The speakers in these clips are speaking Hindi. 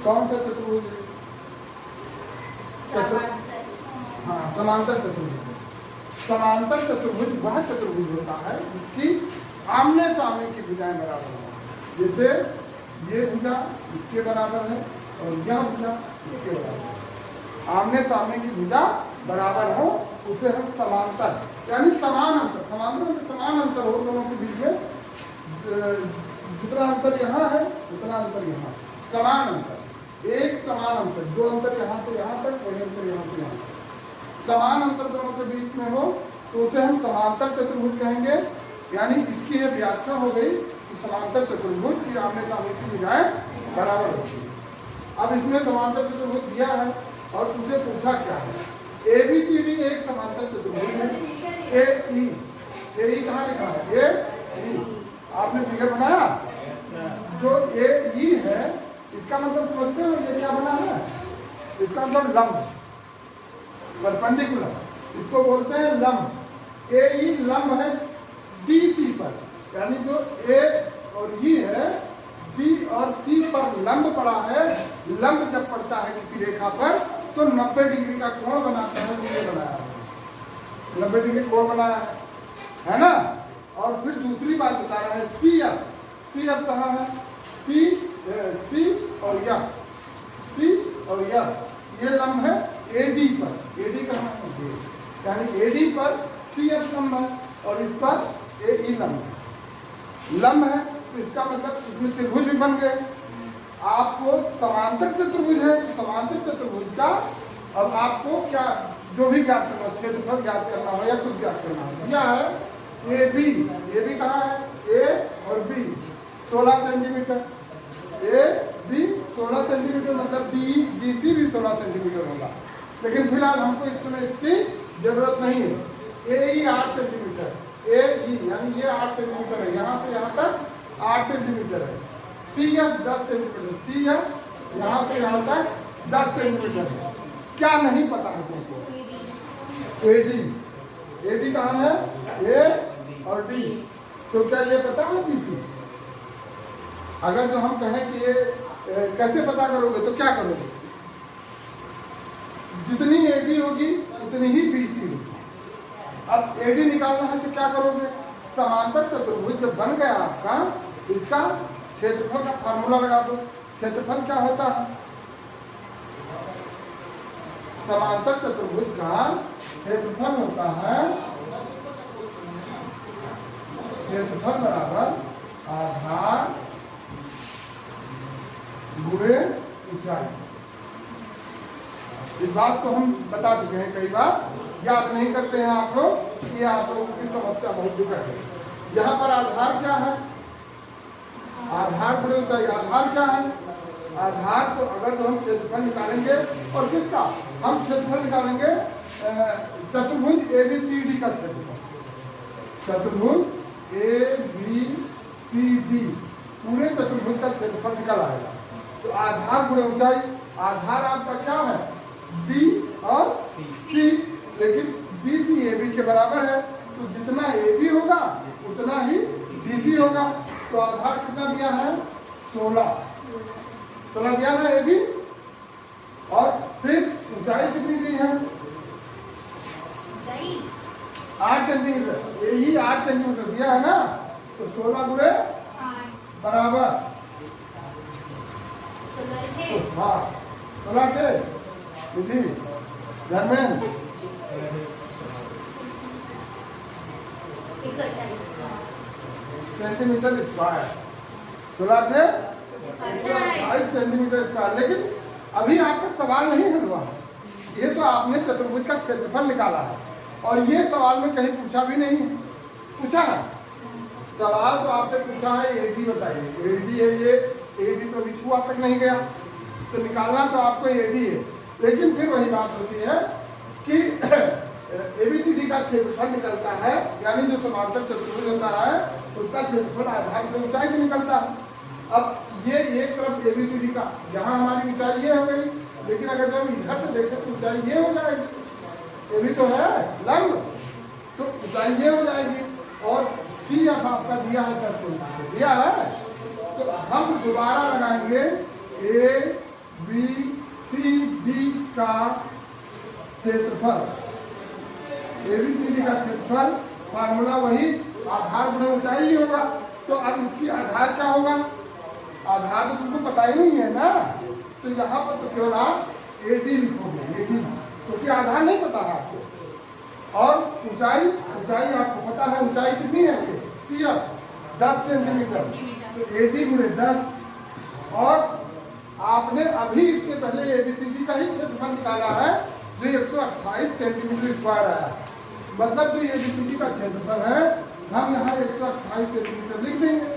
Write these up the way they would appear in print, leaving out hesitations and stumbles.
कौन सा चतुर्भुज है? हाँ, समांतर चतुर्भुज। समांतर चतुर्भुज वह चतुर्भुज होता है जिसकी आमने सामने की भुजाएं बराबर हो। जैसे ये भुजा इसके बराबर है और यह भुजा इसके बराबर है। आमने सामने की भुजा बराबर हो उसे हम समांतर, यानी समान अंतर, समांतर में समान अंतर हो दोनों के बीच में, जितना अंतर यहाँ है उतना अंतर यहाँ, समान अंतर, एक समान अंतर, जो अंतर यहाँ से यहाँ तक वही अंतर यहाँ से यहाँ तक, समान अंतर दोनों के बीच में हो तो उसे हम समांतर चतुर्भुज कहेंगे। यानी इसकी यह व्याख्या हो गई कि समांतर चतुर्भुज की आमने सामने की भुजाएं बराबर होती है। अब इसमें समांतर चतुर्भुज दिया है और तुझे पूछा क्या है, ABCD एक समांतर चतुर्भुज है। AE कहाँ लिखा है? AE आपने फिगर बनाया, जो AE है इसका मतलब समझते हो ये क्या बना है? इसका मतलब लंब, परपेंडिकुलर, इसको बोलते हैं लंब। AE लंब है DC पर, यानी जो A और E है B और C पर लंब पड़ा है। लंब जब पड़ता है किसी रेखा पर तो 90 डिग्री का कोण बनाता है, ये बनाया है 90 डिग्री कोण बनाया है ना। और फिर दूसरी बात बता रहा है CF कहाँ है? C और यह C और यह ये लंब है AD पर। AD कहाँ है? यानी AD पर CF लंब है और इस पर AE लंब है, तो इसका मतलब इसमें त्रिभुज भी बन गए। आपको समांतर चतुर्भुज है, समांतर चतुर्भुज का अब आपको क्या जो भी ज्ञात करना, क्षेत्रफल ज्ञात करना हो या कुछ ज्ञात करना हो, यह है AB कहाँ है? A और B 16 सेंटीमीटर, AB 16 सेंटीमीटर, मतलब BC भी 16 सेंटीमीटर होगा। लेकिन फिलहाल हमको इस समय इसकी जरूरत नहीं है। AE 8 सेंटीमीटर, AE यानी ये 8 सेंटीमीटर है, यहाँ से यहाँ तक 8 सेंटीमीटर है। CF 10 सेंटीमीटर, CF यहाँ से यहाँ तक 10 सेंटीमीटर है। क्या नहीं पता है तुमको? AD कहाँ है? A और D, तो क्या ये पता है BC? अगर जो हम कहें कि ये कैसे पता करोगे तो क्या करोगे? जितनी AD होगी उतनी ही BC होगी। अब AD निकालना है तो क्या करोगे? समांतर चतुर्भुज जब बन गया आपका, इसका क्षेत्रफल का फार्मूला लगा दो। क्षेत्रफल क्या होता है? समांतर चतुर्भुज का क्षेत्रफल होता है, क्षेत्रफल बराबर आधार गुणे ऊंचाई। इस बात को हम बता चुके हैं कई बार, याद नहीं करते हैं आप लोग, ये आप लोगों की समस्या बहुत दुखद है। यहाँ पर आधार क्या है? आधार गुणे ऊंचाई। आधार क्या है? आधार तो अगर तो हम क्षेत्रफल निकालेंगे, और किसका हम क्षेत्रफल निकालेंगे? चतुर्भुज ABCD का क्षेत्रफल। चतुर्भुज ABCD पूरे चतुर्भुज का क्षेत्रफल निकल आएगा। तो आधार गुणे ऊंचाई, आधार आपका क्या है? D और C, लेकिन BC AB के बराबर है, तो जितना AB होगा उतना ही BC होगा। तो आधार कितना दिया है? 16 दिया ना AB, और फिर ऊंचाई कितनी दी है? 8 सेंटीमीटर। यही 8 सेंटीमीटर दिया है ना, तो 16 गुणे बराबर, हाँ 16 से विधि धर्मेंद्र सेंटीमीटर स्क्वायर, 16 से 28 सेंटीमीटर स्क्वायर। लेकिन अभी आपका सवाल नहीं हल हुआ है, ये तो आपने चतुर्भुज का क्षेत्रफल निकाला है, और ये सवाल में कहीं पूछा भी नहीं है। पूछा है सवाल तो आपसे पूछा है AD बताइए, AD है ये, AD तो छुआ तक नहीं गया, तो निकालना तो आपको AD है। लेकिन फिर वही बात होती है कि ABCD का क्षेत्रफल निकलता है, यानी जो समांतर चतुर्भुज होता है उसका क्षेत्रफल आधार की ऊंचाई से निकलता है। अब ये एक तरफ ABCD का, यहाँ हमारी ऊंचाई ये हो गई, लेकिन अगर जब इधर से देखें तो ऊंचाई ये हो जाएगी। ये भी तो है लंब, तो ऊंचाई ये हो जाएगी। और CF आपका दिया है 10 सेंटीमीटर दिया है, तो हम दोबारा लगाएंगे बी सी डी का क्षेत्रफल, ABCD का क्षेत्रफल, फार्मूला वही, आधार गुणा ऊंचाई ही होगा। तो अब इसकी आधार क्या होगा? आधार तो तुमको पता ही नहीं है ना, तो यहाँ पर तो केवल आप AD लिखोगे, AD, क्योंकि आधार नहीं पता है आपको। और ऊंचाई, ऊंचाई आपको पता है, ऊंचाई कितनी है? CF 10 सेंटीमीटर, तो AD गुणे 10। और आपने अभी इसके पहले ABCD का ही क्षेत्रफल निकाला है जो 128 सेंटीमीटर स्क्वायर आया, मतलब जो ABCD का क्षेत्रफल है हम यहाँ 128 सेंटीमीटर लिख देंगे,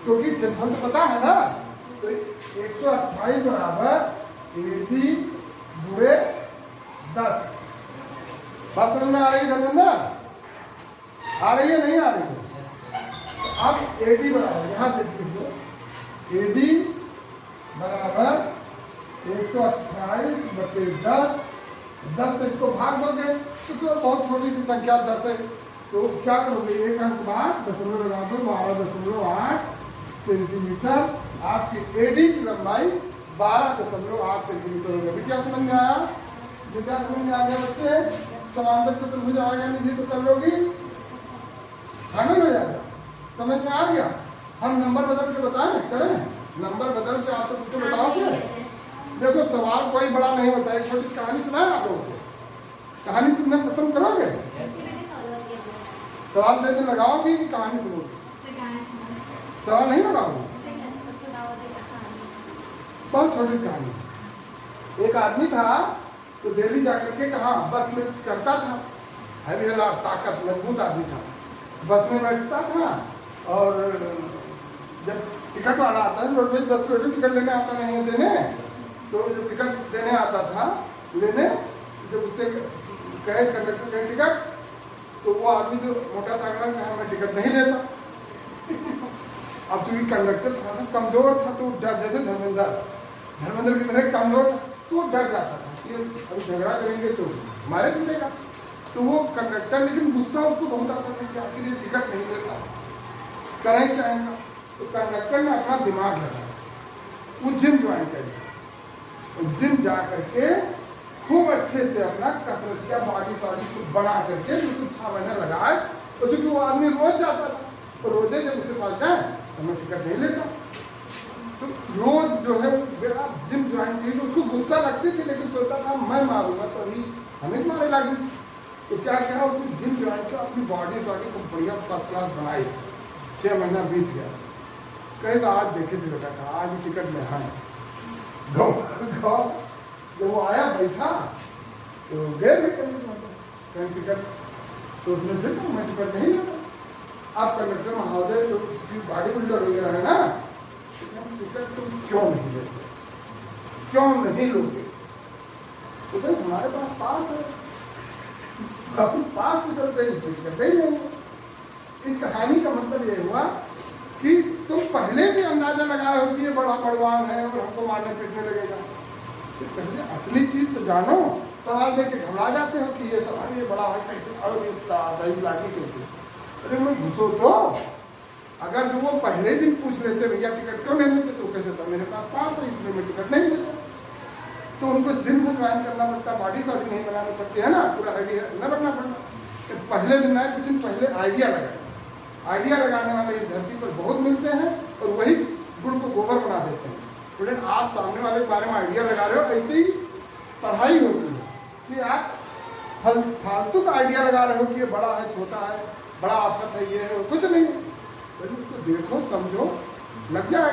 क्योंकि क्षेत्रफल तो पता है ना। तो 128 बराबर AD गुणे 10। बात समझ में आ रही है धर्मेंद्र? आ रही है, नहीं आ रही है? तो अब AD बराबर यहाँ देख लीजिए, AD बराबर 128 बटे 10, 10 से इसको भाग दोगे तो बहुत छोटी सी संख्या 10 है, तो क्या करोगे? एक अंक बाद दशमलव लगा दो, 12.8 सेंटीमीटर। आपकी AD की लंबाई 12.8 सेंटीमीटर हो गई। क्या समझ में आया? जो क्या समझ में आ गया बच्चे? समांतर चतुर्भुज आएगा निधि तो कर लोगी, शामिल हो जाएगा। समझ में आ गया? हम नंबर बदल के बताएं, करें? नंबर बदल के आपसे कुछ बताओगे? देखो सवाल कोई बड़ा नहीं होता है, एक छोटी कहानी सुनाए आप लोगों को। कहानी सुनना पसंद करोगे? सवाल देने लगाओगे कि कहानी सुनोगे? सवाल नहीं लगाओगे? बहुत छोटी सी कहानी। एक आदमी था तो दिल्ली जाकर के कहा बस में चढ़ता था, हैवी ताकत मजबूत आदमी था, बस में बैठता था और जब टिकट वाला आता है रोडवेज बस टिकट लेने आता नहीं है देने, तो जो टिकट देने आता था लेने, जब उससे कहे कंडक्टर कहे टिकट, तो वो आदमी जो मोटा ताकड़ा कहा मैं टिकट नहीं लेता। अब चूंकि कंडक्टर थोड़ा सा कमजोर था तो डर, जैसे धर्मेंद्र की तरह कमजोर था तो डर जाता था कि अभी झगड़ा करेंगे तो मारे पीटेगा। तो वो कंडक्टर, लेकिन गुस्सा उसको बहुत आता था कि आखिर ये टिकट नहीं लेता, करें क्या इनका। तो कंडक्टर ने अपना दिमाग लगाया, वो जिम ज्वाइन कर लिया, जिम जा करके खूब अच्छे से अपना कसरत किया, बॉडी को बना करके कुछ 6 महीने लगाए। और चूंकि वो आदमी रोज जाता था तो रोजे जब उसके पास जाए तो मैं टिकट नहीं लेता, तो रोज जो है आप जिम ज्वाइन की तो उसको गुस्सा लगती थी, लेकिन सोचता था मैं मारूंगा तो अभी हमें मारे लगी। तो क्या कहा, उसने जिम ज्वाइन किया, अपनी बॉडी को बढ़िया फर्स्ट क्लास बनाई। 6 महीना बीत गया, कहे तो आज देखे थे बेटा, कहा आज टिकट में है जब वो आया बैठा तो गए कहीं टिकट, तो उसने फिर मैं टिकट नहीं लेता। आप कंडक्टर महोदय जो बॉडी बिल्डर वगैरह है ना, टिकट तुम क्यों नहीं लेते, क्यों नहीं लोगे? तो भाई हमारे पास है, अपने पास से चलते हैं, इसको टिकट नहीं लेंगे। इस कहानी का मतलब ये हुआ कि तुम पहले से अंदाजा लगाए हो कि ये बड़ा बड़वान है और हमको मारने पीटने लगेगा, तो पहले असली चीज तो जानो। सवाल देके घबरा जाते हो कि ये सवाल ये बड़ा है कैसे, और ये दही लाठी कैसे, अरे मैं घुसो तो। अगर जो वो पहले दिन पूछ लेते भैया टिकट क्यों नहीं लेते, तो कहते था मेरे पास है इसलिए मैं टिकट नहीं लेता। तो उनको जिम में ज्वाइन करना पड़ता, बॉडी सॉडी नहीं बनानी पड़ती है ना, पूरा आइडिया न बनना पड़ता। तो पहले दिन आए, कुछ दिन पहले आइडिया लगाए। आइडिया लगाने वाले इस धरती पर बहुत मिलते हैं और वही गुड़ को गोबर बना देते हैं। स्टूडेंट आप सामने वाले के बारे में आइडिया लगा रहे हो, ऐसे ही पढ़ाई होती है कि आप फालतू का आइडिया लगा रहे हो कि ये बड़ा है छोटा है, बड़ा आफत है ये है, कुछ नहीं। उसको देखो समझो, लग जाए।